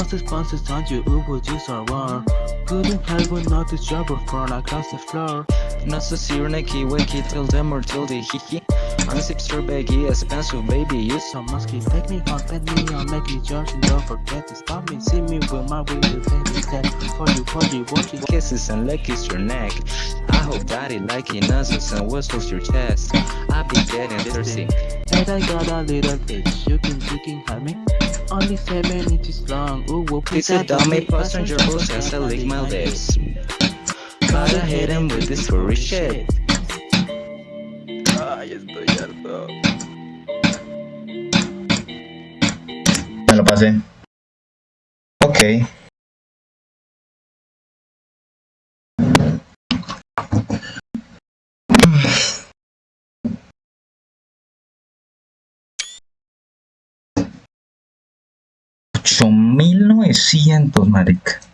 Lost responses on you, would use our war. Couldn't help but notice your phone across the floor. Not so serious, Nike, wakey, till them or till the hee. Unsip your baggy, expensive baby, you So musky, take me on, pet me on, make me judge and don't forget to stop me. See me with my way to baby tech. For you, watch it. kisses and lick kiss your neck. I hope daddy like it nuzzles and whistles your chest. I be getting thirsty. And I got a little itch, you can have me. Only 7 inches long, ooh, It's a dummy passenger bus as I lick my lips. Gotta hit him with this furry shit. Ay, estoy harto. Me lo pasé. Ok. $8,900, marica.